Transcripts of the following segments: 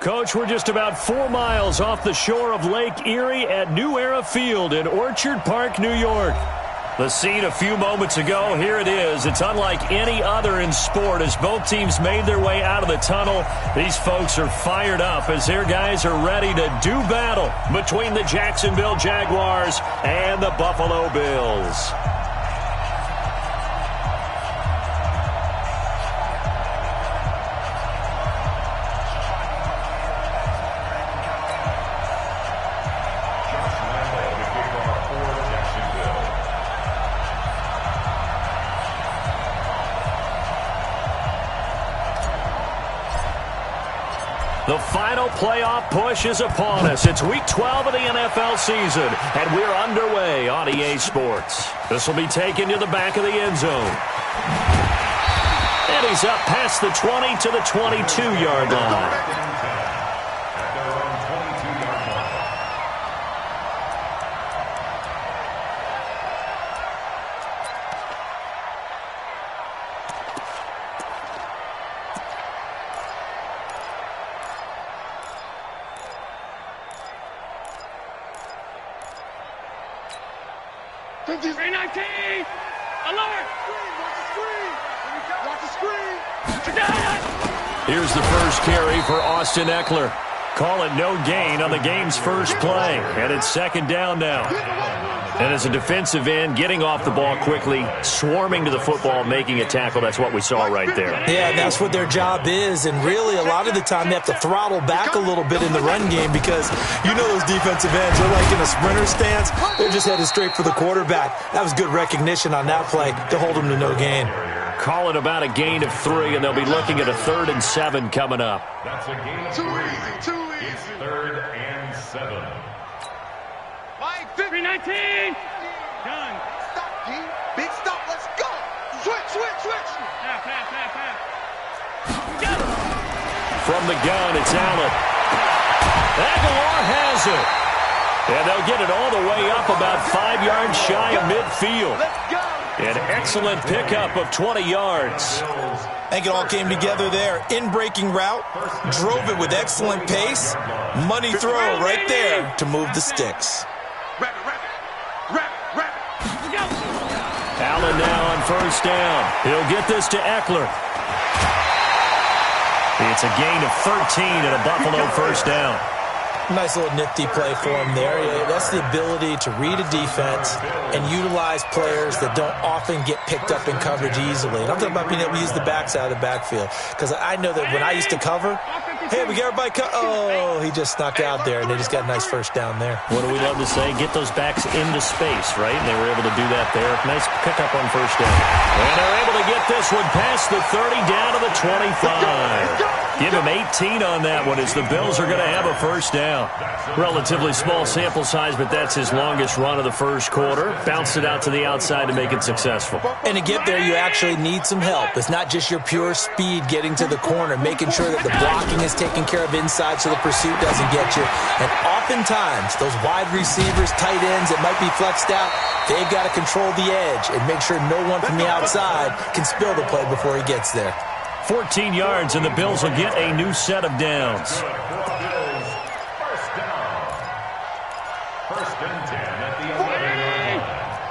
Coach, we're just about 4 miles off the shore of Lake Erie at New Era Field in Orchard Park, New York. The scene a few moments ago, here it is. It's unlike any other in sport as both teams made their way out of the tunnel. These folks are fired up as their guys are ready to do battle between the Jacksonville Jaguars and the Buffalo Bills. The final playoff push is upon us. It's Week 12 of the NFL season, and we're underway on EA Sports. This will be taken to the back of the end zone. And he's up past the 20 to the 22-yard line. Here's the first carry for Austin Eckler. Call it no gain on the game's first play. And it's second down now. And as a defensive end, getting off the ball quickly, swarming to the football, making a tackle, that's what we saw right there. Yeah, that's what their job is. And really, a lot of the time, they have to throttle back a little bit in the run game because you know those defensive ends, they're like in a sprinter stance. They're just headed straight for the quarterback. That was good recognition on that play to hold them to no gain. Call it about a gain of 3, and they'll be looking at a 3rd and 7 coming up. That's a gain of 3. Too easy. It's 3rd and 7. Mike, 319. Done. Stop, G. Big stop. Let's go. Switch. Half. Go. From the gun, it's Allen. Aguilar has it. And they'll get it all the way up about 5 yards shy of midfield. Let's go. An excellent pickup of 20 yards. I think it all came together there. In-breaking route, drove it with excellent pace. Money throw right there to move the sticks. Wrap it. Allen now on first down. He'll get this to Eckler. It's a gain of 13 and a Buffalo first down. Nice little nifty play for him there. That's the ability to read a defense and utilize players that don't often get picked up in coverage easily. And I'm talking about being able to use the backside of the backfield. Because I know that when I used to cover, hey, we got everybody oh, he just snuck out there, and they just got a nice first down there. What do we love to say? Get those backs into space, right? And they were able to do that there. Nice pickup on first down. And they're able to get this one past the 30 down to the 25. Give him 18 on that one as the Bills are going to have a first down. Relatively small sample size, but that's his longest run of the first quarter. Bounced it out to the outside to make it successful. And to get there, you actually need some help. It's not just your pure speed getting to the corner, making sure that the blocking is taken care of inside so the pursuit doesn't get you. And oftentimes, those wide receivers, tight ends that might be flexed out, they've got to control the edge and make sure no one from the outside can spill the play before he gets there. 14 yards, and the Bills will get a new set of downs. First and 10 at the 11-yard line.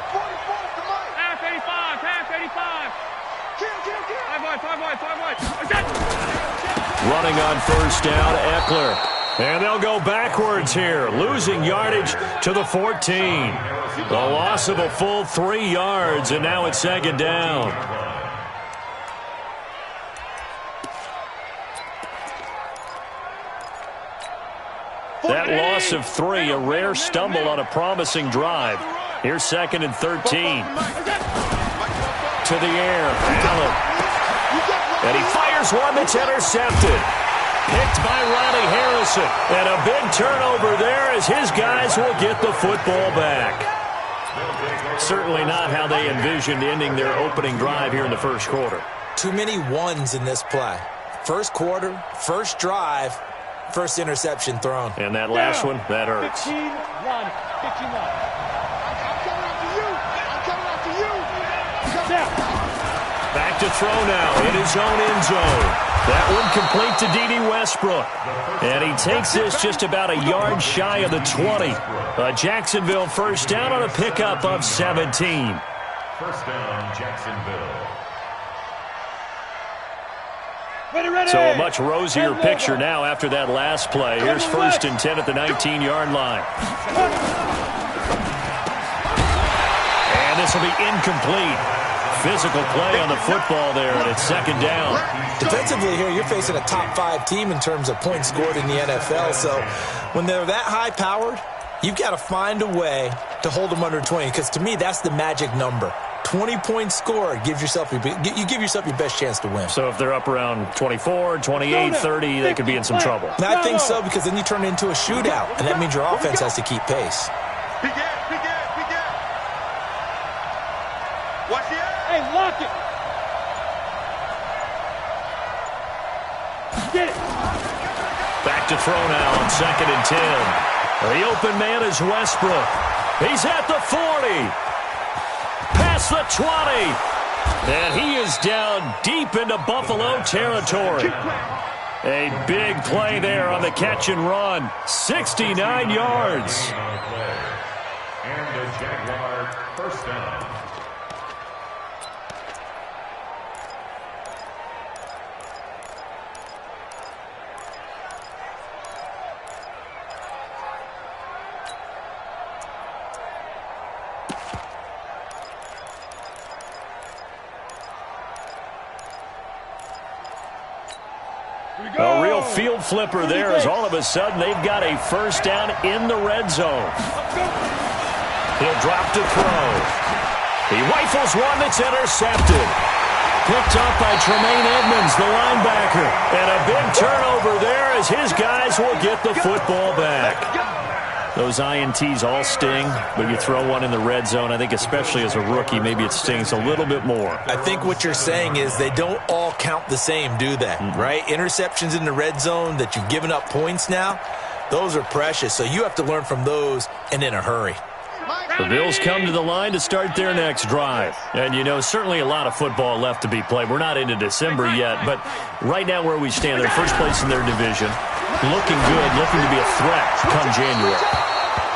44, come on. Half 85. 5 wide. Running on first down, Eckler. And they'll go backwards here, losing yardage to the 14. The loss of a full 3 yards, and now it's second down. That loss of 3, a rare stumble on a promising drive. Here's 2nd and 13. To the air, Allen. And he fires one that's intercepted. Picked by Riley Harrison. And a big turnover there as his guys will get the football back. Certainly not how they envisioned ending their opening drive here in the first quarter. Too many ones in this play. First quarter, first drive, first interception thrown. And that last one, that hurts. 15-1. I'm coming after you. Back to throw now in his own end zone. That one complete to D.D. Westbrook. And he takes this just about a yard shy of the 20. A Jacksonville first down on a pickup of 17. First down, Jacksonville. So a much rosier picture now after that last play. Here's first and 10 at the 19-yard line. And this will be incomplete. Physical play on the football there, and it's second down. Defensively here, you're facing a top-5 team in terms of points scored in the NFL. So when they're that high-powered, you've got to find a way to hold them under 20, because to me, that's the magic number. 20 points scored, you give yourself your best chance to win. So if they're up around 24, 28, 30, they could be in some trouble. And I think so, because then you turn it into a shootout, and that means your offense has to keep pace. Watch the eye. Hey, lock it. Get it. Back to throw now on second and 10. The open man is Westbrook. He's at the 40. Past the 20. And he is down deep into Buffalo territory. A big play there on the catch and run. 69 yards. And the Jaguar first down. A real field flipper there as all of a sudden they've got a first down in the red zone. He'll drop to throw. He rifles one that's intercepted. Picked up by Tremaine Edmonds, the linebacker. And a big turnover there as his guys will get the football back. Those INTs all sting, but you throw one in the red zone, I think especially as a rookie, maybe it stings a little bit more. I think what you're saying is they don't all count the same, do they? Right? Interceptions in the red zone that you've given up points now, those are precious. So you have to learn from those and in a hurry. The Bills come to the line to start their next drive. And, you know, certainly a lot of football left to be played. We're not into December yet, but right now where we stand, they're first place in their division. Looking good, looking to be a threat come January.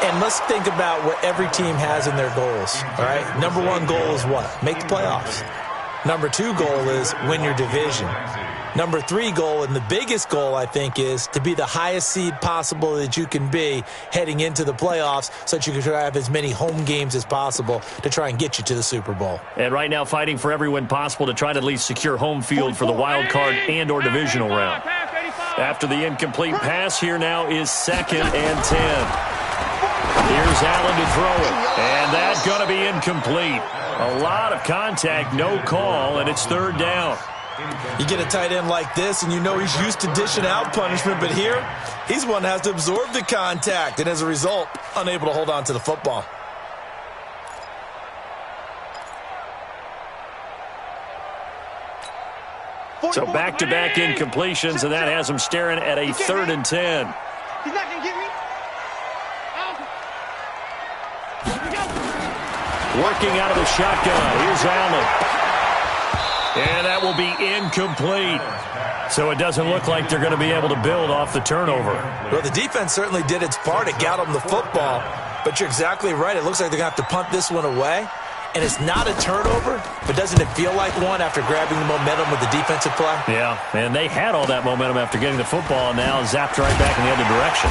And let's think about what every team has in their goals, all right? Number one goal is what? Make the playoffs. Number two goal is win your division. Number three goal, and the biggest goal, I think, is to be the highest seed possible that you can be heading into the playoffs so that you can try to have as many home games as possible to try and get you to the Super Bowl. And right now fighting for every win possible to try to at least secure home field for the wild card and or divisional round. After the incomplete pass, here now is second and 10. Here's Allen to throw it, and that's going to be incomplete. A lot of contact, no call, and it's third down. You get a tight end like this, and you know he's used to dishing out punishment, but here, he's one that has to absorb the contact, and as a result, unable to hold on to the football. So back-to-back incompletions, and that has him staring at a third and 10. He's not going to get me. Working out of the shotgun. Here's Allen. And that will be incomplete. So it doesn't look like they're going to be able to build off the turnover. Well, the defense certainly did its part. It got them the football. But you're exactly right. It looks like they're going to have to punt this one away. And it's not a turnover, but doesn't it feel like one after grabbing the momentum with the defensive play? Yeah, and they had all that momentum after getting the football, and now zapped right back in the other direction.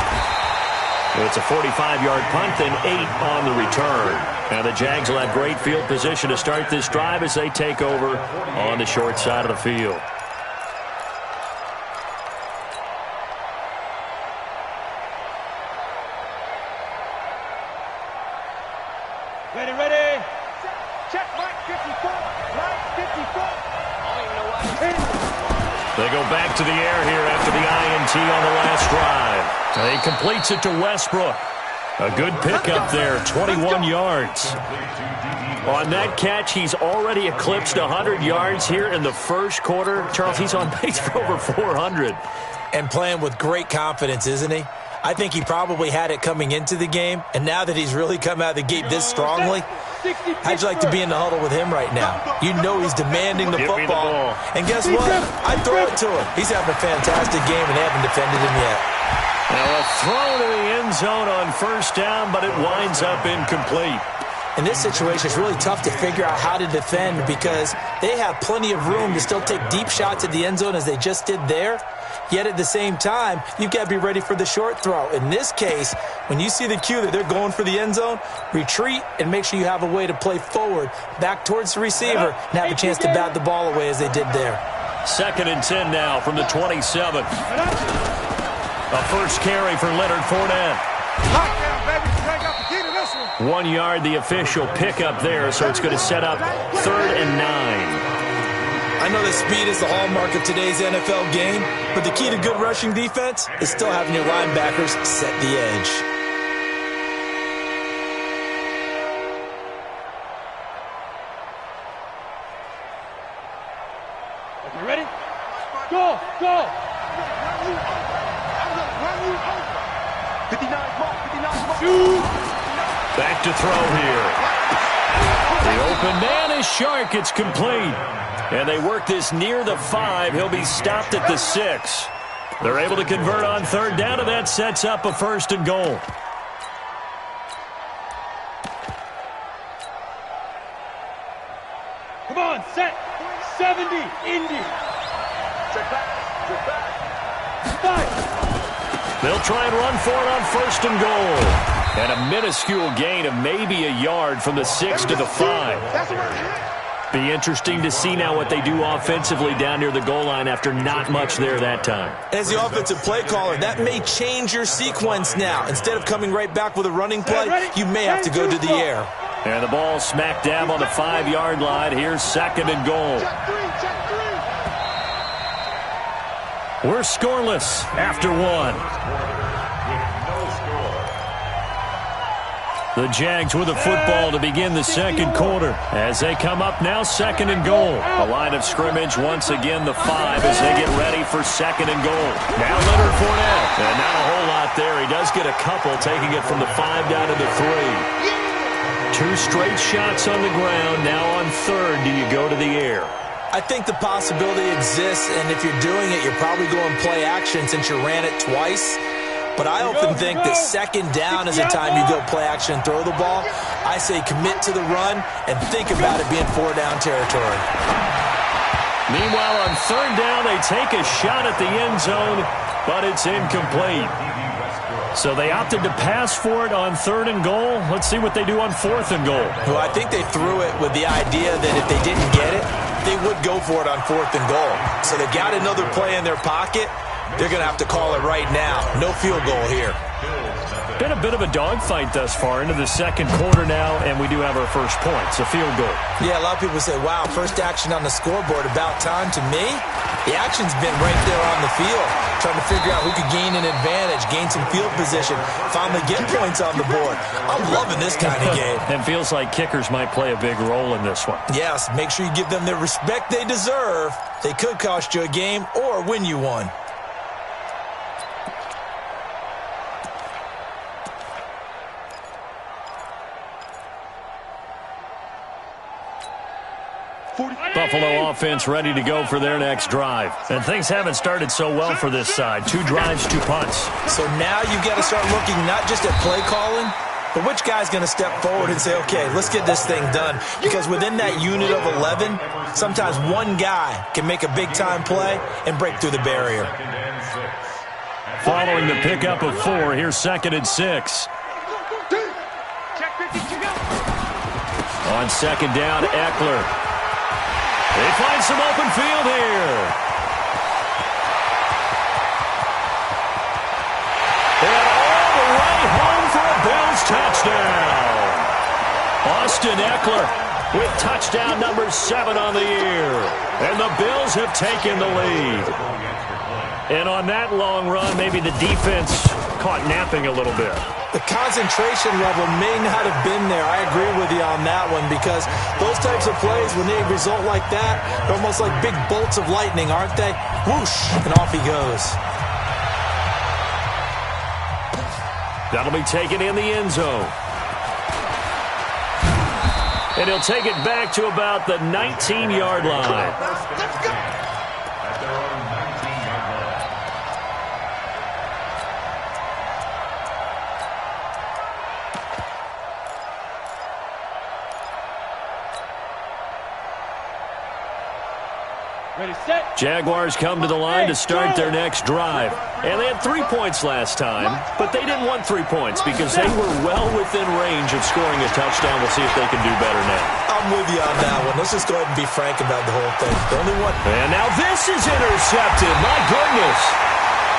It's a 45-yard punt and 8 on the return. Now the Jags will have great field position to start this drive as they take over on the short side of the field. Ready, ready. Check, Mike 54. Mike 54. I don't even know why. They go back to the air here after the INT on the last drive. He completes it to Westbrook. A good pickup there, 21 yards. On that catch, he's already eclipsed 100 yards here in the first quarter. Charles, he's on pace for over 400. And playing with great confidence, isn't he? I think he probably had it coming into the game, and now that he's really come out of the gate this strongly, How'd you like to be in the huddle with him right now? You know he's demanding the Give me the football. ball. And guess what? I throw it to him. He's having a fantastic game, and they haven't defended him yet. Now a throw to the end zone on first down, but it winds up incomplete. In this situation, it's really tough to figure out how to defend because they have plenty of room to still take deep shots at the end zone as they just did there. Yet at the same time, you've got to be ready for the short throw. In this case, when you see the cue that they're going for the end zone, retreat and make sure you have a way to play forward, back towards the receiver, and have a chance to bat the ball away as they did there. 2nd and 10 now from the 27. A first carry for Leonard Fournette. 1 yard, the official pickup there, so it's going to set up 3rd and 9. I know that speed is the hallmark of today's NFL game, but the key to good rushing defense is still having your linebackers set the edge. Okay, ready? Go! 59 mark. Shoot! Back to throw here. The open man is Shark. It's complete. And they work this near the 5. He'll be stopped at the 6. They're able to convert on 3rd down, and that sets up a 1st and goal. Come on, set. 70, Indy. Check back. 5. They'll try and run for it on 1st and goal. And a minuscule gain of maybe a yard from the 6 to the 5. Be interesting to see now what they do offensively down near the goal line after not much there that time. As the offensive play caller, that may change your sequence now. Instead of coming right back with a running play, you may have to go to the air. And the ball smack dab on the 5-yard line. Here's 2nd and goal. We're scoreless after 1. The Jags with the football to begin the 2nd quarter. As they come up now, 2nd and goal. A line of scrimmage once again, the 5 as they get ready for 2nd and goal. Now Leonard Fournette. And not a whole lot there. He does get a couple, taking it from the 5 down to the 3. 2 straight shots on the ground. Now on 3rd, do you go to the air? I think the possibility exists, and if you're doing it, you're probably going play action since you ran it twice. But I often think that 2nd down is the time you go play action and throw the ball. I say commit to the run and think about it being 4-down territory. Meanwhile, on 3rd down, they take a shot at the end zone, but it's incomplete. So they opted to pass for it on 3rd and goal. Let's see what they do on 4th and goal. Well, I think they threw it with the idea that if they didn't get it, they would go for it on 4th and goal. So they got another play in their pocket. They're going to have to call it right now. No field goal here. Been a bit of a dogfight thus far into the 2nd quarter now, and we do have our first points, a field goal. Yeah, a lot of people say, wow, first action on the scoreboard, about time. To me, the action's been right there on the field, trying to figure out who could gain an advantage, gain some field position, finally get points on the board. I'm loving this kind of game. And feels like kickers might play a big role in this one. Yes, make sure you give them the respect they deserve. They could cost you a game or win you one. Buffalo offense ready to go for their next drive. And things haven't started so well for this side. 2 drives, 2 punts. So now you've got to start looking not just at play calling, but which guy's going to step forward and say, okay, let's get this thing done. Because within that unit of 11, sometimes one guy can make a big-time play and break through the barrier. Following the pickup of 4, here's 2nd and 6. On 2nd down, Eckler. They find some open field here. And all the way home for a Bills touchdown. Austin Eckler with touchdown number 7 on the year. And the Bills have taken the lead. And on that long run, maybe the defense caught napping a little bit. The concentration level may not have been there. I agree with you on that one because those types of plays, when they result like that, they're almost like big bolts of lightning, aren't they? Whoosh, and off he goes. That'll be taken in the end zone. And he'll take it back to about the 19-yard line. Let's go. At their own 19-yard line. Ready, set. Jaguars come to the line to start their next drive. And they had 3 points last time, but they didn't want 3 points because they were well within range of scoring a touchdown. We'll see if they can do better now. I'm with you on that one. Let's just go ahead and be frank about the whole thing. The only one. And now this is intercepted. My goodness.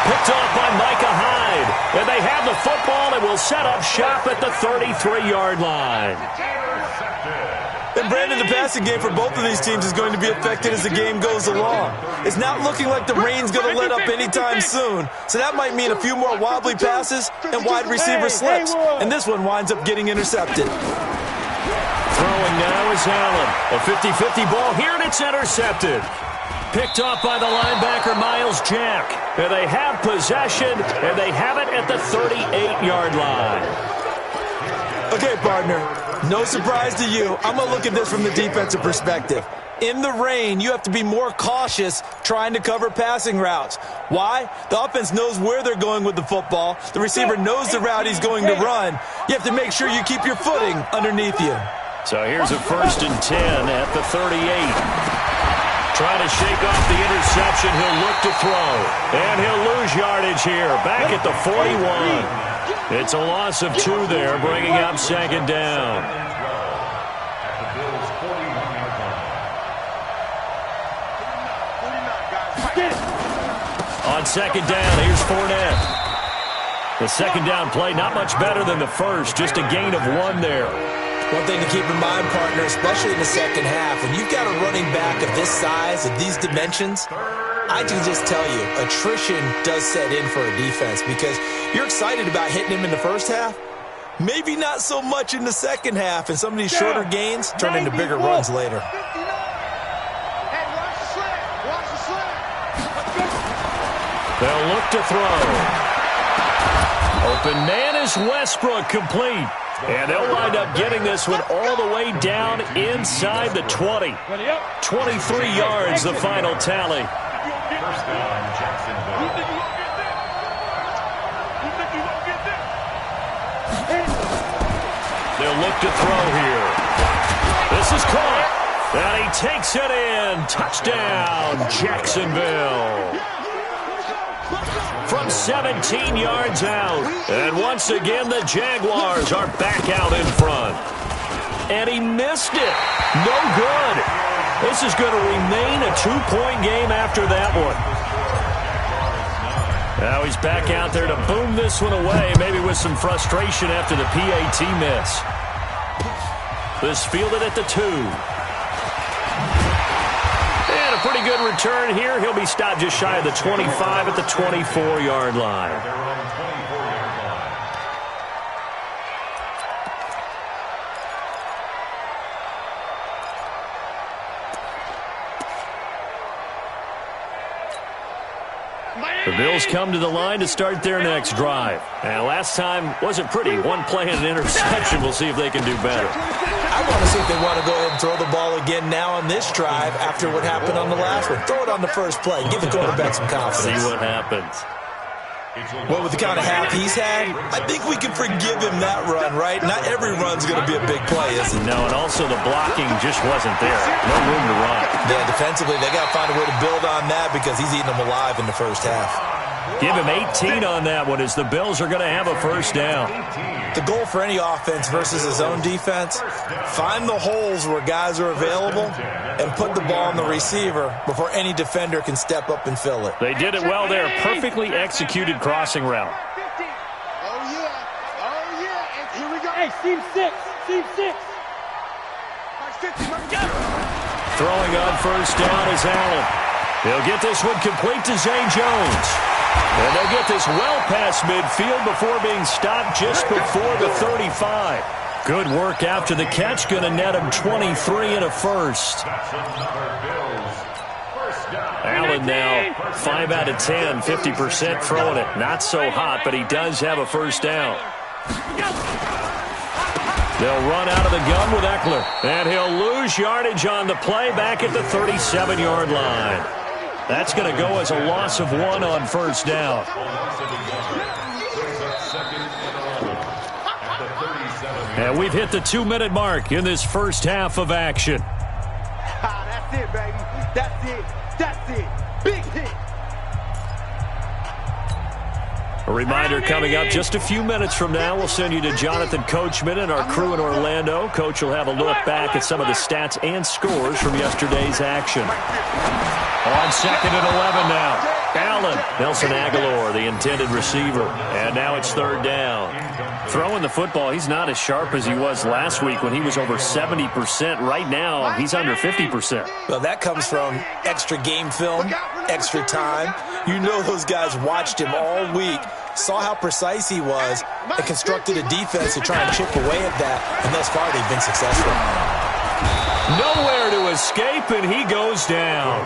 Picked off by Micah Hyde. And they have the football and will set up shop at the 33-yard line. And Brandon, the passing game for both of these teams is going to be affected as the game goes along. It's not looking like the rain's going to let up anytime soon, so that might mean a few more wobbly passes and wide receiver slips. And this one winds up getting intercepted. Throwing now is Allen. A 50-50 ball here, and it's intercepted. Picked off by the linebacker, Miles Jack. And they have possession, and they have it at the 38-yard line. Okay, partner, no surprise to you. I'm going to look at this from the defensive perspective. In the rain, you have to be more cautious trying to cover passing routes. Why? The offense knows where they're going with the football. The receiver knows the route he's going to run. You have to make sure you keep your footing underneath you. So here's a 1st and 10 at the 38. Trying to shake off the interception. He'll look to throw. And he'll lose yardage here. Back at the 41. It's a loss of 2 there, bringing up 2nd down. On 2nd down, here's Fournette. The 2nd down play, not much better than the first, just a gain of 1 there. One thing to keep in mind, partner, especially in the second half, when you've got a running back of this size, of these dimensions, I can just tell you, attrition does set in for a defense because you're excited about hitting him in the first half. Maybe not so much in the second half, and some of these shorter gains turn into bigger runs later. They'll look to throw. Open man is Westbrook, complete. And they'll wind up getting this one all the way down inside the 20. 23 yards, the final tally. First down, Jacksonville. They'll look to throw here. This is caught. And he takes it in. Touchdown, Jacksonville. From 17 yards out. And once again, the Jaguars are back out in front. And he missed it. No good. This is going to remain a 2-point game after that one. Now he's back out there to boom this one away, maybe with some frustration after the PAT miss. This fielded at the 2. And a pretty good return here. He'll be stopped just shy of the 25 at the 24-yard line. The Bills come to the line to start their next drive. And last time wasn't pretty. 1 play and an interception. We'll see if they can do better. I want to see if they want to go ahead and throw the ball again now on this drive after what happened on the last one. Throw it on the first play. Give the quarterback some confidence. See what happens. Well, with the kind of half he's had, I think we can forgive him that run, right? Not every run's going to be a big play, is it? No, and also the blocking just wasn't there. No room to run. Yeah, defensively, they got to find a way to build on that because he's eating them alive in the first half. Give him 18 on that one as the Bills are going to have a first down. The goal for any offense versus his own defense, find the holes where guys are available and put the ball on the receiver before any defender can step up and fill it. They did it well there. Perfectly executed crossing route. Oh, yeah. Oh, yeah. And here we go. Hey, team 6. Team 6. Throwing on first down is Allen. They'll get this one complete to Zay Jones. And they'll get this well past midfield before being stopped just before the 35. Good work after the catch. Going to net him 23 and a first. Allen now 5 out of 10, 50% throwing it. Not so hot, but he does have a first down. They'll run out of the gun with Eckler. And he'll lose yardage on the play back at the 37-yard line. That's going to go as a loss of 1 on first down. And we've hit the 2-minute mark in this first half of action. That's it, baby. That's it. That's it. Big hit. A reminder coming up just a few minutes from now. We'll send you to Jonathan Coachman and our crew in Orlando. Coach will have a look back at some of the stats and scores from yesterday's action. On 2nd and 11 now. Allen, Nelson Aguilar, the intended receiver. And now it's 3rd down. Throwing the football, he's not as sharp as he was last week when he was over 70%. Right now, he's under 50%. Well, that comes from extra game film, extra time. You know those guys watched him all week, saw how precise he was, and constructed a defense to try and chip away at that, and thus far they've been successful. Nowhere to escape, and he goes down.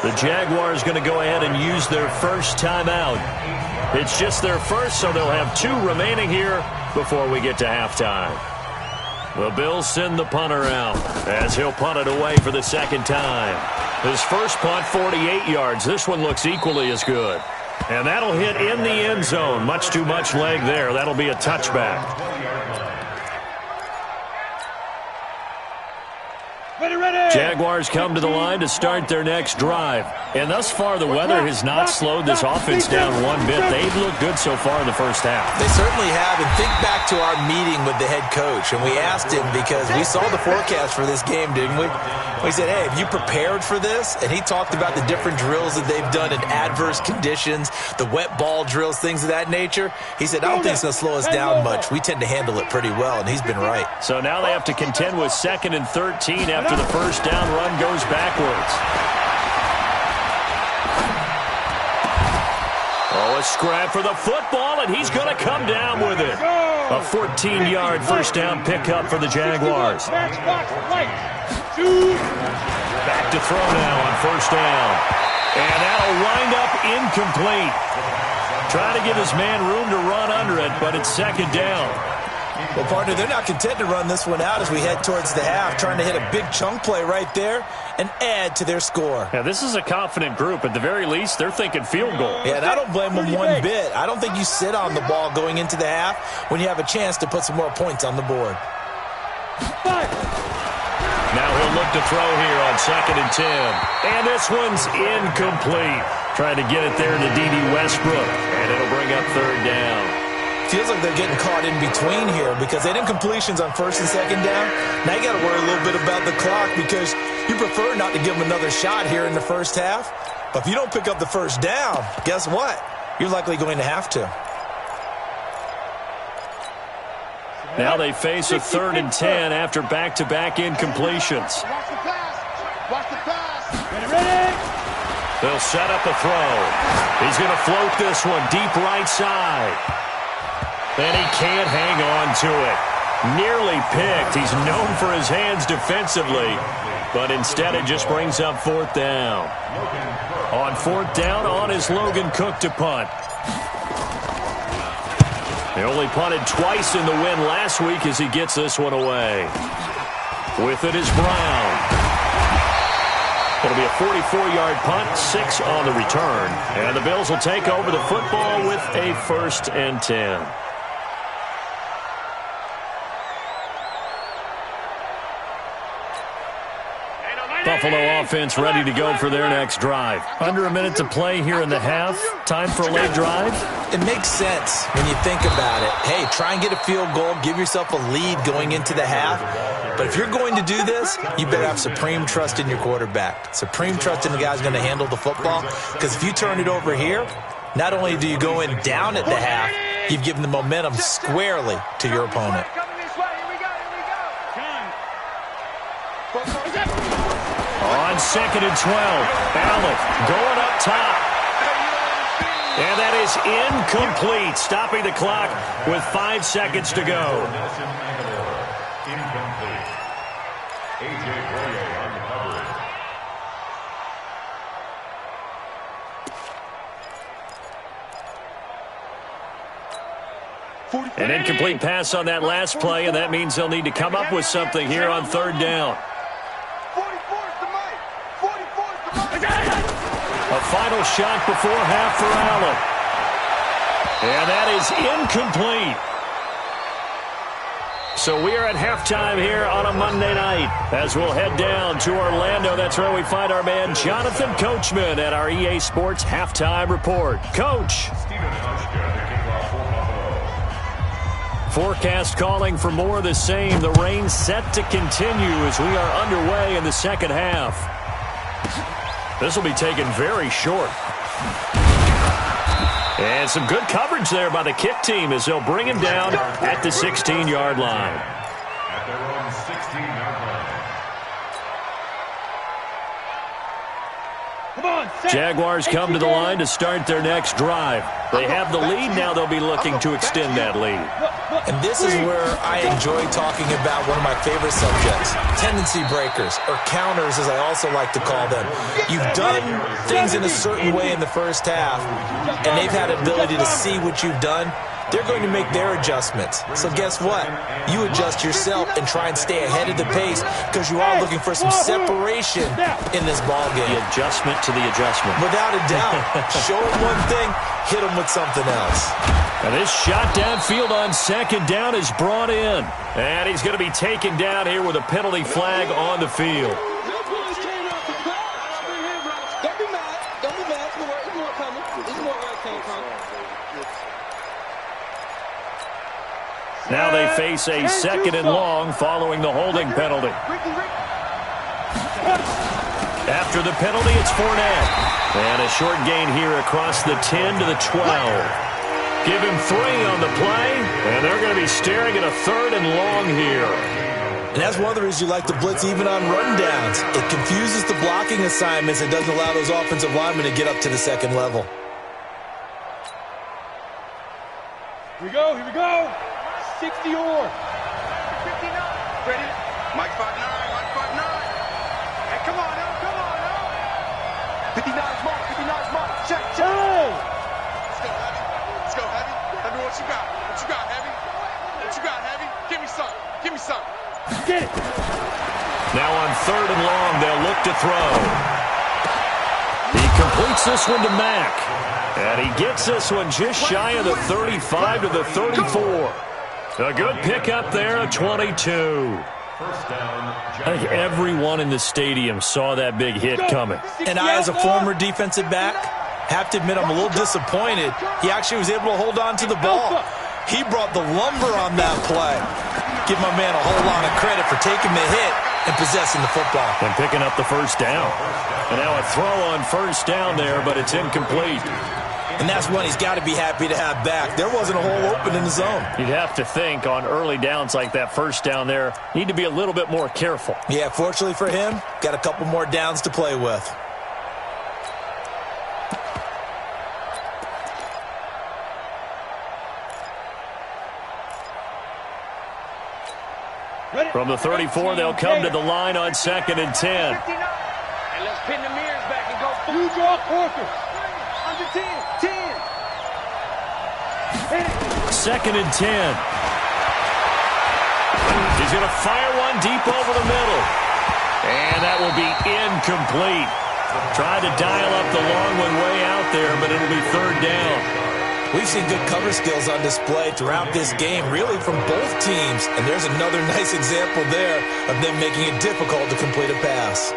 The Jaguars going to go ahead and use their first timeout. It's just their first, so they'll have 2 remaining here before we get to halftime. The Bills send the punter out as he'll punt it away for the 2nd time. His first punt, 48 yards. This one looks equally as good. And that'll hit in the end zone. Much too much leg there. That'll be a touchback. Jaguars come to the line to start their next drive. And thus far, the weather has not slowed this offense down one bit. They've looked good so far in the first half. They certainly have. And think back to our meeting with the head coach. And we asked him because we saw the forecast for this game, didn't we? We said, hey, have you prepared for this? And he talked about the different drills that they've done in adverse conditions, the wet ball drills, things of that nature. He said, I don't think it's going to slow us down much. We tend to handle it pretty well, and he's been right. So now they have to contend with 2nd and 13 after the first down run goes backwards. Oh, a scrap for the football, and he's going to come down with it. A 14-yard first down pickup for the Jaguars. Back to throw now on first down. And that'll wind up incomplete. Trying to give his man room to run under it, but it's 2nd down. Well, partner, they're not content to run this one out as we head towards the half, trying to hit a big chunk play right there and add to their score. Yeah, this is a confident group. At the very least, they're thinking field goal. Yeah, and I don't blame them one bit. I don't think you sit on the ball going into the half when you have a chance to put some more points on the board. Now he'll look to throw here on 2nd and 10. And this one's incomplete. Trying to get it there to D.D. Westbrook. And it'll bring up 3rd down. Feels like they're getting caught in between here because they didn't completions on 1st and 2nd down. Now you got to worry a little bit about the clock because you prefer not to give them another shot here in the first half. But if you don't pick up the first down, guess what? You're likely going to have to. Now they face a 3rd and 10 after back-to-back incompletions. Watch the pass. Watch the pass. Ready? They'll set up a throw. He's going to float this one deep right side. And he can't hang on to it. Nearly picked. He's known for his hands defensively, but instead it just brings up 4th down. On 4th down, on is Logan Cook to punt. He only punted twice in the win last week as he gets this one away. With it is Brown. It'll be a 44-yard punt, 6 on the return. And the Bills will take over the football with a 1st and 10. Buffalo offense ready to go for their next drive. Under a minute to play here in the half. Time for a late drive. It makes sense when you think about it. Hey, try and get a field goal. Give yourself a lead going into the half. But if you're going to do this, you better have supreme trust in your quarterback. Supreme trust in the guy who's going to handle the football. Because if you turn it over here, not only do you go in down at the half, you've given the momentum squarely to your opponent. On 2nd and 12, Allen going up top. And that is incomplete, stopping the clock with 5 seconds to go. An incomplete pass on that last play, and that means they'll need to come up with something here on third down. A final shot before half for Allen. And that is incomplete. So we are at halftime here on a Monday night as we'll head down to Orlando. That's where we find our man Jonathan Coachman at our EA Sports Halftime Report. Coach. Forecast calling for more of the same. The rain set to continue as we are underway in the second half. This will be taken very short. And some good coverage there by the kick team as they'll bring him down at the 16-yard line. At their own 16-yard line. Jaguars come to the line to start their next drive. They have the lead. Now they'll be looking to extend that lead. And this is where I enjoy talking about one of my favorite subjects, tendency breakers, or counters as I also like to call them. You've done things in a certain way in the first half, and they've had ability to see what you've done. They're going to make their adjustments. So guess what? You adjust yourself and try and stay ahead of the pace because you are looking for some separation in this ball game. The adjustment to the adjustment. Without a doubt. Show them one thing, hit them with something else. And this shot downfield on second down is brought in. And he's going to be taken down here with a penalty flag on the field. Now they face a second and long following the holding penalty. After the penalty, it's Fournette. And a short gain here across the 10 to the 12. Give him 3 on the play, and they're going to be staring at a third and long here. And that's one of the reasons you like to blitz even on rundowns. It confuses the blocking assignments and doesn't allow those offensive linemen to get up to the second level. Here we go. 60 or 59. Ready? Mike 5'9", Mike 5'9". Hey, come on now. 59's mark, 59's mark. Check. Let's go, Heavy. Heavy, what you got? Heavy? What you got, Heavy? Give me some. Get it. Now on third and long, they'll look to throw. He completes this one to Mack. And he gets this one just shy of the 35 to the 34. A good pickup there, a 22. First down. I think everyone in the stadium saw that big hit coming. And I, as a former defensive back, have to admit I'm a little disappointed. He actually was able to hold on to the ball. He brought the lumber on that play. Give my man a whole lot of credit for taking the hit and possessing the football. And picking up the first down. And now a throw on first down there, but it's incomplete. And that's one he's got to be happy to have back. There wasn't a hole open in the zone. You'd have to think on early downs like that first down there, need to be a little bit more careful. Yeah, fortunately for him, got a couple more downs to play with. From the 34, they'll come to the line on 2nd and 10. And let's pin the mirrors back and go. You draw quarter. Under 10. 2nd and 10. He's going to fire one deep over the middle. And that will be incomplete. Tried to dial up the long one way out there, but it'll be third down. We've seen good cover skills on display throughout this game, really from both teams. And there's another nice example there of them making it difficult to complete a pass.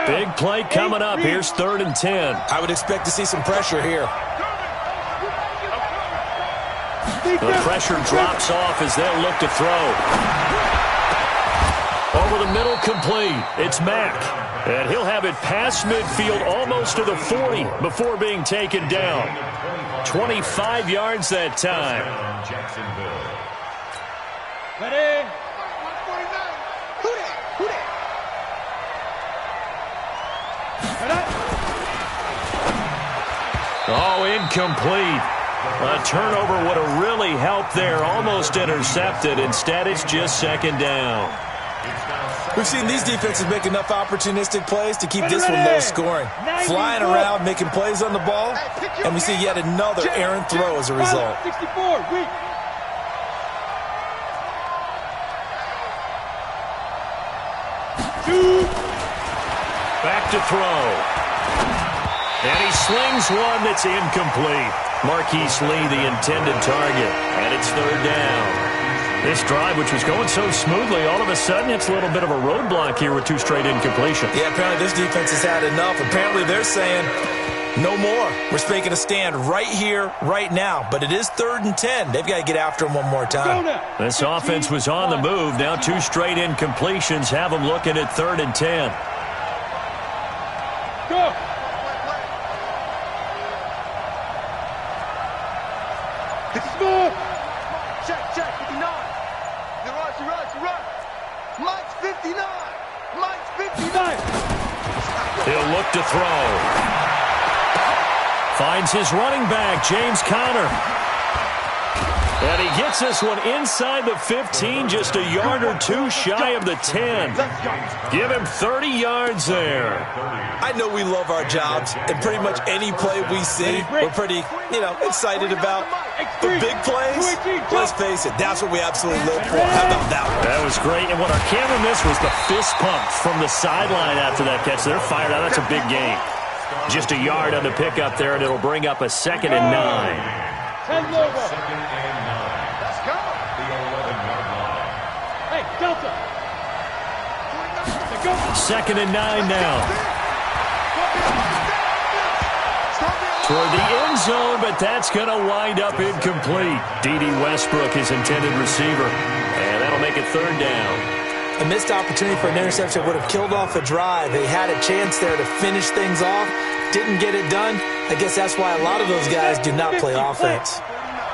Big play coming up. Here's 3rd and 10. I would expect to see some pressure here. The pressure drops off as they'll look to throw. Over the middle, complete. It's Mack. And he'll have it past midfield almost to the 40 before being taken down. 25 yards that time. Ready? Who that? Oh, incomplete. A turnover would have really helped there. Almost intercepted. Instead, it's just 2nd down. We've seen these defenses make enough opportunistic plays to keep this one low scoring. Flying around, making plays on the ball, and we see yet another errant throw as a result. 64, weak. Back to throw. And he slings one that's incomplete. Marquise Lee, the intended target. And it's third down. This drive, which was going so smoothly, all of a sudden it's a little bit of a roadblock here with two straight incompletions. Yeah, apparently this defense has had enough. Apparently they're saying, no more. We're making a stand right here, right now. But it is 3rd and 10. They've got to get after him one more time. This offense was on the move. Now two straight incompletions have them looking at 3rd and 10. Go. Check, 59. You're right. Mike's 59. Mike's 59. He'll look to throw. Finds his running back, James Conner. And he gets this one inside the 15, just a yard or two shy of the 10. Give him 30 yards there. I know we love our jobs, and pretty much any play we see, we're pretty, excited about. The big plays, let's face it, that's what we absolutely live for. How about that one? That was great, and what our camera missed was the fist pump from the sideline after that catch. They're fired out. That's a big game. Just a yard on the pickup there, and it'll bring up a 2nd and 9. 10 logo. Let's go. Hey, Delta. 2nd and 9 now. Toward the end zone, but that's going to wind up incomplete. D.D. Westbrook, his intended receiver, and that'll make it 3rd down. A missed opportunity for an interception would have killed off a drive. They had a chance there to finish things off, didn't get it done. I guess that's why a lot of those guys do not play offense.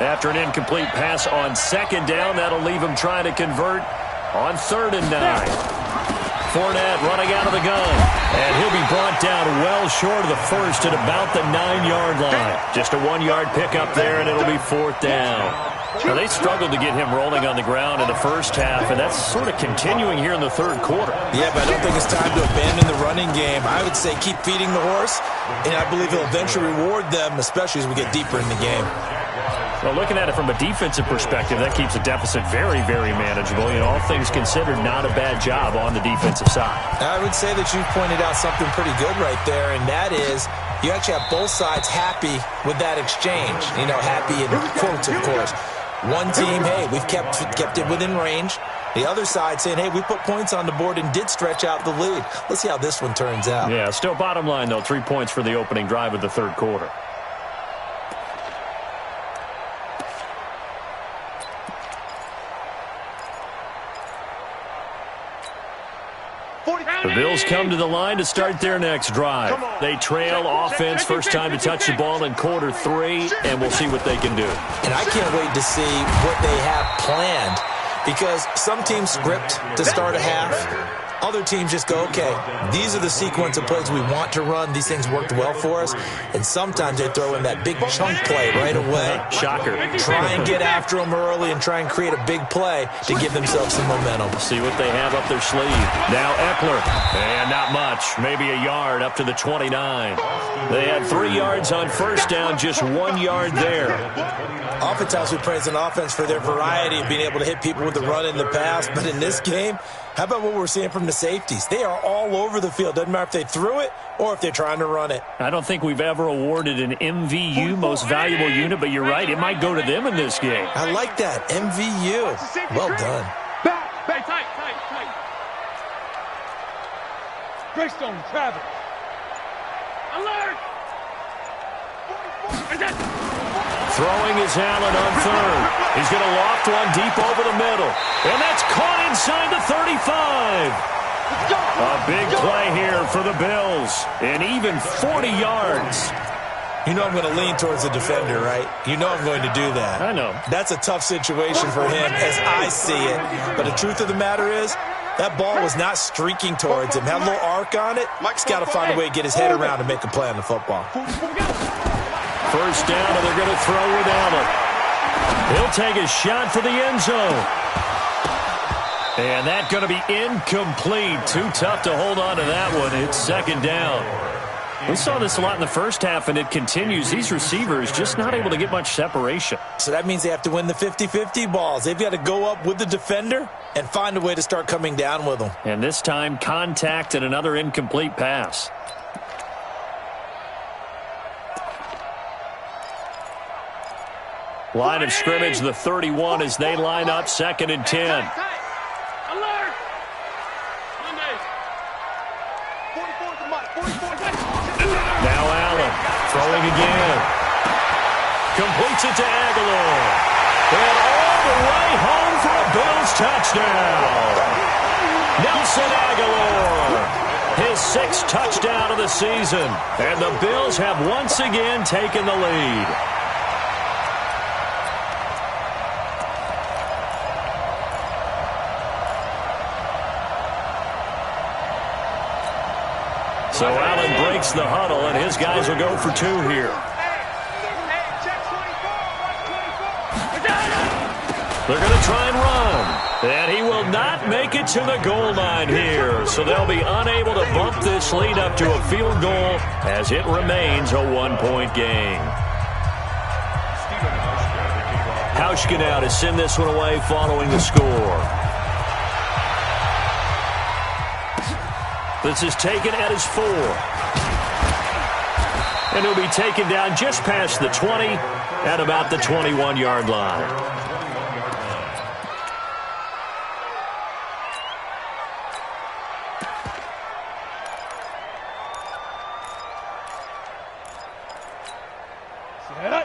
After an incomplete pass on 2nd down, that'll leave him trying to convert on 3rd and 9. Fournette running out of the gun, and he'll be brought down well short of the first at about the 9-yard line. Just a 1-yard pickup there, and it'll be 4th down. Now, they struggled to get him rolling on the ground in the first half, and that's sort of continuing here in the 3rd quarter. Yeah, but I don't think it's time to abandon the running game. I would say keep feeding the horse, and I believe he'll eventually reward them, especially as we get deeper in the game. Well, looking at it from a defensive perspective, that keeps the deficit very, very manageable. All things considered, not a bad job on the defensive side. I would say that you've pointed out something pretty good right there, and that is you actually have both sides happy with that exchange. Happy in quotes, of course. One team, hey, we've kept it within range. The other side saying, hey, we put points on the board and did stretch out the lead. Let's see how this one turns out. Yeah, still bottom line, though, 3 points for the opening drive of the 3rd quarter. The Bills come to the line to start their next drive. They trail offense, first time to touch the ball in quarter 3, and we'll see what they can do. And I can't wait to see what they have planned, because some teams script to start a half. Other teams just go, okay, these are the sequence of plays we want to run. These things worked well for us. And sometimes they throw in that big chunk play right away. Shocker. Try and get after them early and try and create a big play to give themselves some momentum. See what they have up their sleeve. Now Eckler. And not much. Maybe a yard up to the 29. They had 3 yards on first down, just 1 yard there. Oftentimes we praise an offense for their variety of being able to hit people with the run in the pass. But in this game, how about what we're seeing from the safeties? They are all over the field. Doesn't matter if they threw it or if they're trying to run it. I don't think we've ever awarded an MVU, most valuable unit, but you're right. It might go to them in this game. I like that. MVU. Well done. Back, tight. Greystone, Travis. Alert! Throwing is Allen on 3rd. He's going to loft one deep over the middle. And that's caught inside the 35. A big play here for the Bills. And even 40 yards. You know I'm going to lean towards the defender, right? You know I'm going to do that. I know. That's a tough situation for him as I see it. But the truth of the matter is, that ball was not streaking towards him. Had a little arc on it. He's got to find a way to get his head around and make a play on the football. First down, and they're going to throw with Allen. He'll take a shot for the end zone. And that's going to be incomplete. Too tough to hold on to that one. It's second down. We saw this a lot in the first half, and it continues. These receivers just not able to get much separation. So that means they have to win the 50-50 balls. They've got to go up with the defender and find a way to start coming down with them. And this time, contact and another incomplete pass. Line of scrimmage, the 31, as they line up second and 10. Alert! Now Allen, throwing again. Completes it to Aguilar. And all the way home for a Bills touchdown. Nelson Aguilar, his 6th touchdown of the season. And the Bills have once again taken the lead. So Allen breaks the huddle, and his guys will go for 2 here. They're going to try and run. And he will not make it to the goal line here. So they'll be unable to bump this lead up to a field goal as it remains a 1-point game. Hauschka now to send this one away following the score. This is taken at his 4. And he'll be taken down just past the 20 at about the 21-yard line.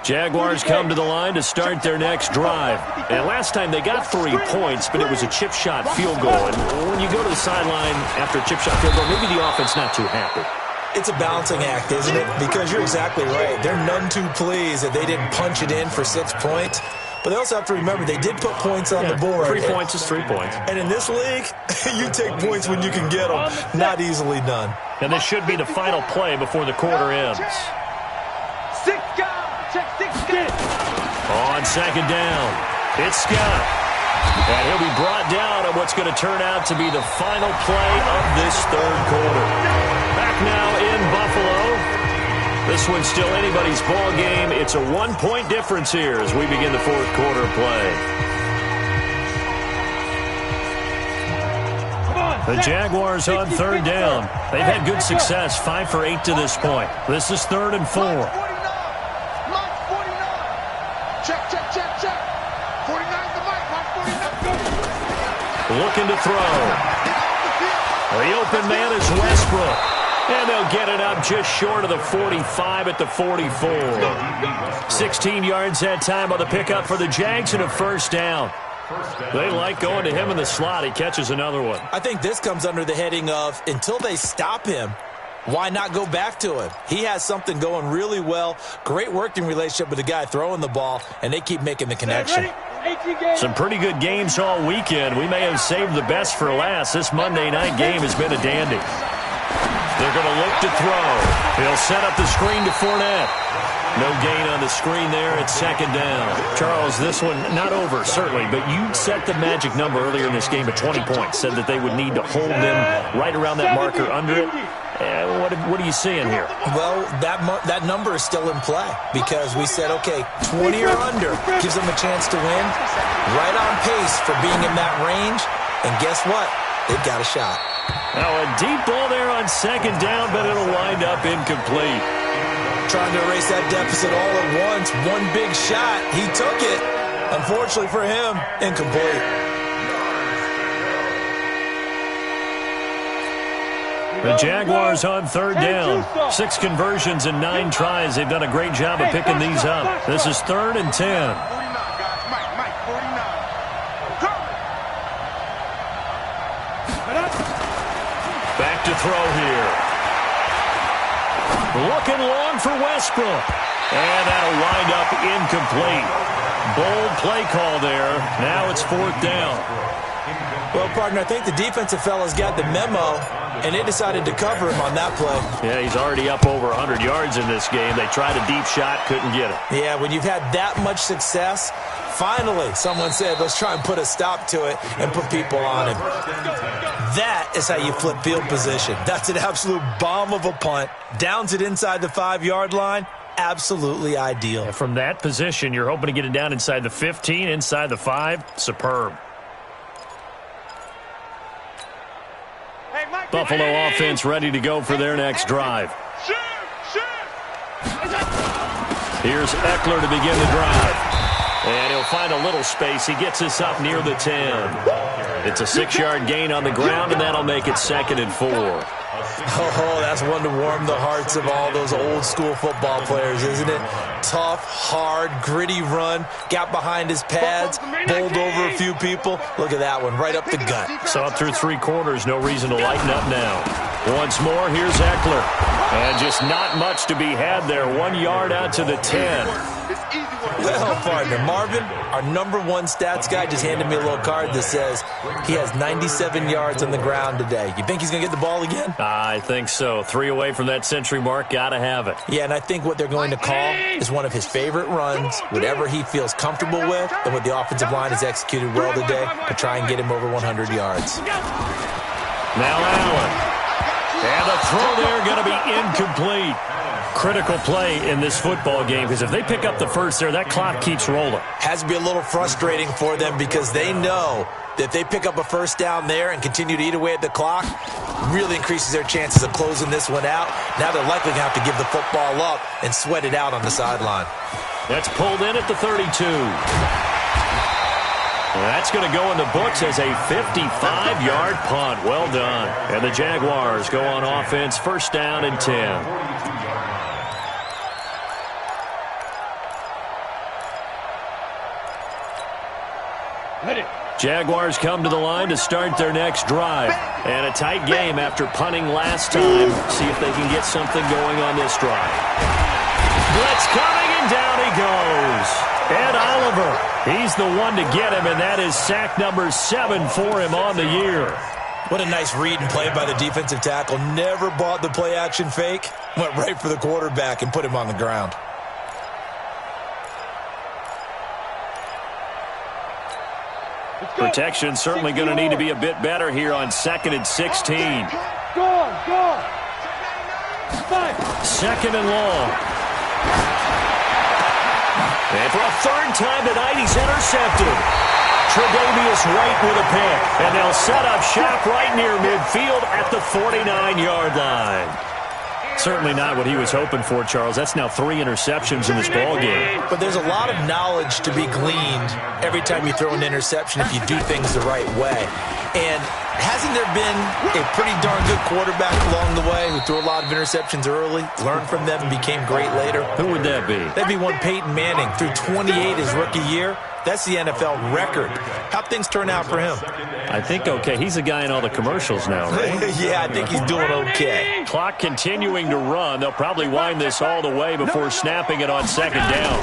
Jaguars come to the line to start their next drive. And last time they got 3 points, but it was a chip shot field goal. And when you go to the sideline after a chip shot field goal, maybe the offense not too happy. It's a balancing act, isn't it? Because you're exactly right. They're none too pleased that they didn't punch it in for 6 points. But they also have to remember they did put points on the board. 3 points is 3 points. And in this league, you take points when you can get them. Not easily done. And this should be the final play before the quarter ends. 6 guys. Check 6 guys. On second down, it's Scott. And he'll be brought down on what's going to turn out to be the final play of this 3rd quarter. Back now in Buffalo. This one's still anybody's ball game. It's a 1-point difference here as we begin the 4th quarter play. The Jaguars on 3rd down. They've had good success, 5 for 8 to this point. This is 3rd and 4. Looking to throw. The open man is Westbrook. And they'll get it up just short of the 45 at the 44. 16 yards that time on the pickup for the Jags and a 1st down. They like going to him in the slot. He catches another one. I think this comes under the heading of until they stop him, why not go back to him? He has something going really well. Great working relationship with the guy throwing the ball, and they keep making the connection. Some pretty good games all weekend. We may have saved the best for last. This Monday night game has been a dandy. They're going to look to throw. He'll set up the screen to Fournette. No gain on the screen there. It's 2nd down. Charles, this one not over, certainly, but you set the magic number earlier in this game at 20 points. Said that they would need to hold them right around that marker under it. What are you seeing here? Well, that number is still in play because we said, okay, 20 or under gives them a chance to win. Right on pace for being in that range. And guess what? They've got a shot. Now a deep ball there on 2nd down, but it'll wind up incomplete. Trying to erase that deficit all at once. One big shot. He took it. Unfortunately for him, incomplete. The Jaguars on 3rd down. 6 conversions and 9 tries. They've done a great job of picking these up. This is 3rd and 10. Back to throw here. Looking long for Westbrook. And that'll wind up incomplete. Bold play call there. Now it's 4th down. Well, partner, I think the defensive fellas got the memo, and they decided to cover him on that play. Yeah, he's already up over 100 yards in this game. They tried a deep shot, couldn't get it. Yeah, when you've had that much success, finally someone said, let's try and put a stop to it and put people on him. That is how you flip field position. That's an absolute bomb of a punt. Downs it inside the 5-yard line. Absolutely ideal. And from that position, you're hoping to get it down inside the 15, inside the 5. Superb. Buffalo offense ready to go for their next drive. Here's Eckler to begin the drive. And he'll find a little space. He gets us up near the 10. It's a 6-yard gain on the ground, and that'll make it 2nd and 4. Oh, that's one to warm the hearts of all those old-school football players, isn't it? Tough, hard, gritty run, got behind his pads, bowled over a few people. Look at that one, right up the gut. So up through 3 quarters, no reason to lighten up now. Once more, here's Eckler. And just not much to be had there. 1 yard out to the 10. Well, partner, Marvin, our #1 stats guy, just handed me a little card that says he has 97 yards on the ground today. You think he's going to get the ball again? I think so. 3 away from that century mark. Got to have it. Yeah, and I think what they're going to call is one of his favorite runs, whatever he feels comfortable with, and what the offensive line has executed well today to try and get him over 100 yards. Now Allen. And the throw there going to be incomplete. Critical play in this football game, because if they pick up the first there, that clock keeps rolling. Has to be a little frustrating for them because they know that if they pick up a first down there and continue to eat away at the clock, really increases their chances of closing this one out. Now they're likely going to have to give the football up and sweat it out on the sideline. That's pulled in at the 32. That's going to go in the books as a 55-yard punt. Well done. And the Jaguars go on offense, 1st down and 10. Jaguars come to the line to start their next drive. And a tight game after punting last time. See if they can get something going on this drive. Blitz coming, and down he goes. Ed Oliver, he's the one to get him, and that is sack number 7 for him on the year. What a nice read and play by the defensive tackle. Never bought the play-action fake. Went right for the quarterback and put him on the ground. Protection certainly going to need to be a bit better here on 2nd and 16. Go. 2nd and long. And for a 3rd time tonight, he's intercepted. Tre'Davious White with a pick. And they'll set up shop right near midfield at the 49-yard line. Certainly not what he was hoping for, Charles. That's now 3 interceptions in this ball game. But there's a lot of knowledge to be gleaned every time you throw an interception if you do things the right way. And hasn't there been a pretty darn good quarterback along the way who threw a lot of interceptions early, learned from them, and became great later? Who would that be? That'd be one Peyton Manning. Threw 28 his rookie year. That's the NFL record. How'd things turn out for him? I think okay. He's a guy in all the commercials now, right? Yeah, I think he's doing okay. Clock continuing to run. They'll probably wind this all the way before snapping it on 2nd down.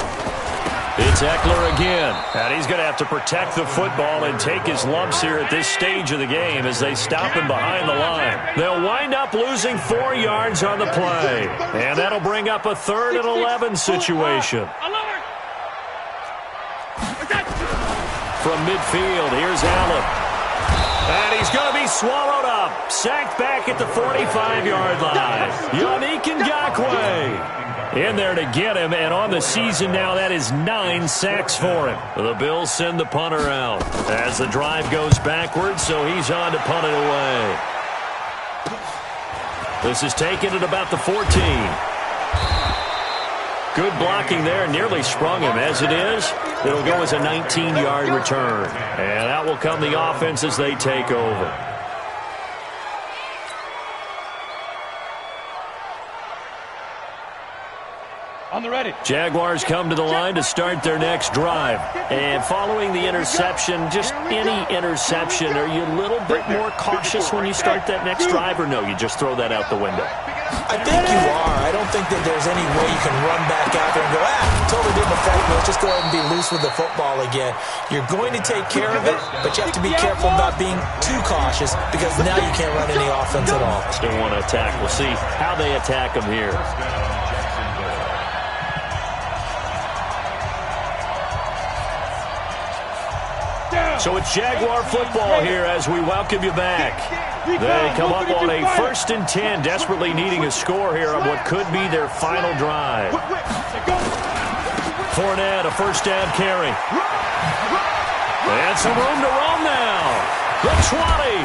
It's Eckler again. And he's going to have to protect the football and take his lumps here at this stage of the game as they stop him behind the line. They'll wind up losing 4 yards on the play. And that'll bring up a 3rd and 11 situation. From midfield, here's Allen. And he's going to be swallowed up. Sacked back at the 45-yard line. Yannick Ngakoue in there to get him. And on the season now, that is 9 sacks for him. The Bills send the punter out as the drive goes backwards, so he's on to punt it away. This is taken at about the 14. Good blocking there, nearly sprung him. As it is, it'll go as a 19-yard return. And out will come the offense as they take over. On the ready. Jaguars come to the line to start their next drive. And following the interception, just any interception, are you a little bit more cautious when you start that next drive, or no, you just throw that out the window? I think you are. I don't think that there's any way you can run back out there and go, totally didn't affect me. Let's just go ahead and be loose with the football again. You're going to take care of it, but you have to be careful about being too cautious because now you can't run any offense at all. Still want to attack. We'll see how they attack him here. So it's Jaguar football here as we welcome you back. They come up on a 1st and 10, desperately needing a score here on what could be their final drive. Fournette, a 1st down carry. And some room to roam now. The 20.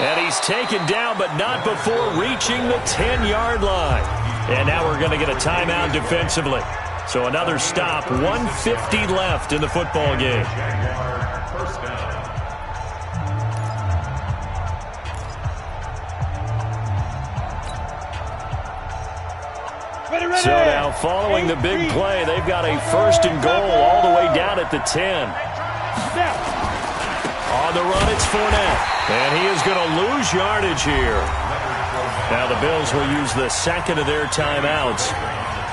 And he's taken down, but not before reaching the 10-yard line. And now we're going to get a timeout defensively. So another stop, 1:50 left in the football game. So now following the big play, they've got a 1st and goal all the way down at the 10. On the run, it's Fournette. And he is going to lose yardage here. Now the Bills will use the 2nd of their timeouts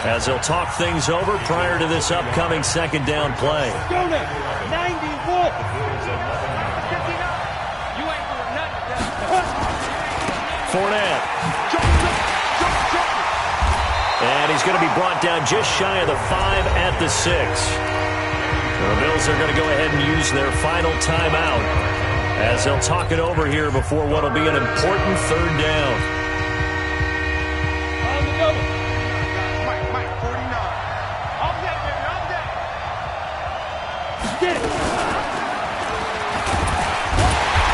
as they'll talk things over prior to this upcoming 2nd down play. 91. Fournette. And he's going to be brought down just shy of the 5 at the 6. The Bills are going to go ahead and use their final timeout as they'll talk it over here before what will be an important 3rd down.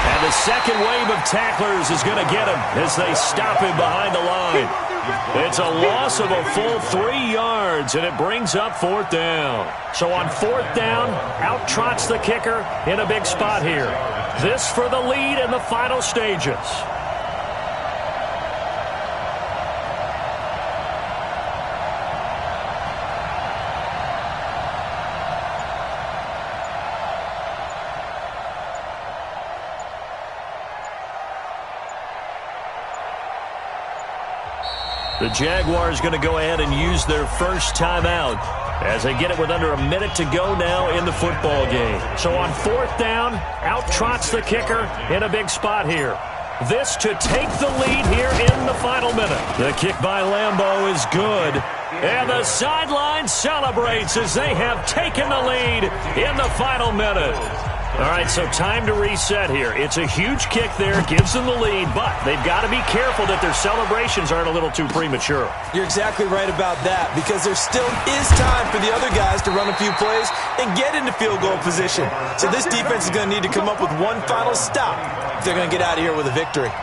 And the second wave of tacklers is going to get him as they stop him behind the line. It's a loss of a full 3 yards, and it brings up 4th down. So on 4th down, out trots the kicker in a big spot here. This for the lead in the final stages. The Jaguars going to go ahead and use their 1st timeout as they get it with under a minute to go now in the football game. So on 4th down, out trots the kicker in a big spot here. This to take the lead here in the final minute. The kick by Lambeau is good. And the sideline celebrates as they have taken the lead in the final minute. All right, so time to reset here. It's a huge kick there, gives them the lead, but they've got to be careful that their celebrations aren't a little too premature. You're exactly right about that because there still is time for the other guys to run a few plays and get into field goal position. So this defense is going to need to come up with one final stop if they're going to get out of here with a victory.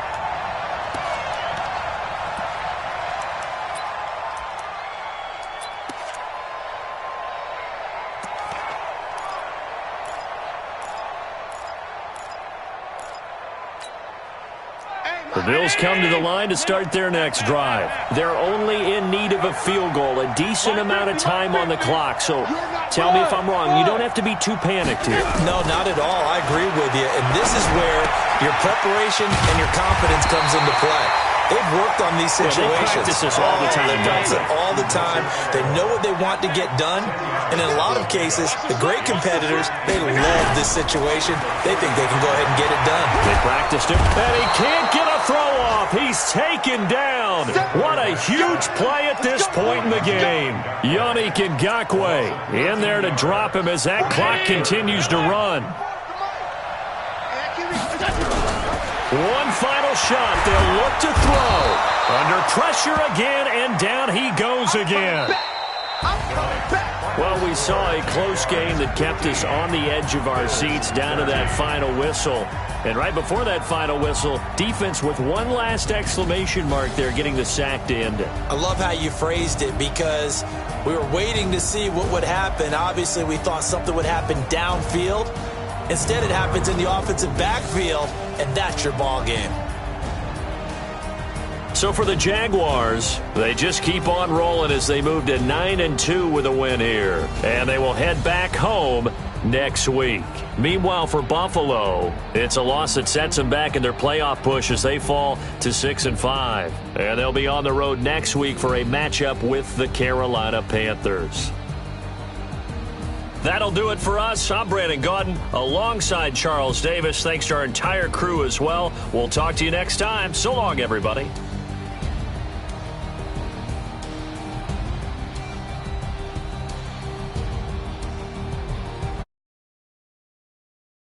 The Bills come to the line to start their next drive. They're only in need of a field goal, a decent amount of time on the clock. So tell me if I'm wrong. You don't have to be too panicked here. No, not at all. I agree with you. And this is where your preparation and your confidence comes into play. They've worked on these situations. Yeah, they practice this all the time. They practice it all the time. They know what they want to get done. And in a lot of cases, the great competitors, they love this situation. They think they can go ahead and get it done. They practiced it. And he can't get a throw off. He's taken down. What a huge play at this point in the game. Yannick Ngakoue in there to drop him as that clock continues to run. One final shot. They'll look to throw. Under pressure again, and down he goes again. Well, we saw a close game that kept us on the edge of our seats down to that final whistle. And right before that final whistle, defense with one last exclamation mark there, getting the sack to end it. I love how you phrased it because we were waiting to see what would happen. Obviously, we thought something would happen downfield. Instead, it happens in the offensive backfield, and that's your ball game. So for the Jaguars, they just keep on rolling as they move to 9-2 with a win here. And they will head back home next week. Meanwhile, for Buffalo, it's a loss that sets them back in their playoff push as they fall to 6-5. And they'll be on the road next week for a matchup with the Carolina Panthers. That'll do it for us. I'm Brandon Gaudin alongside Charles Davis. Thanks to our entire crew as well. We'll talk to you next time. So long, everybody.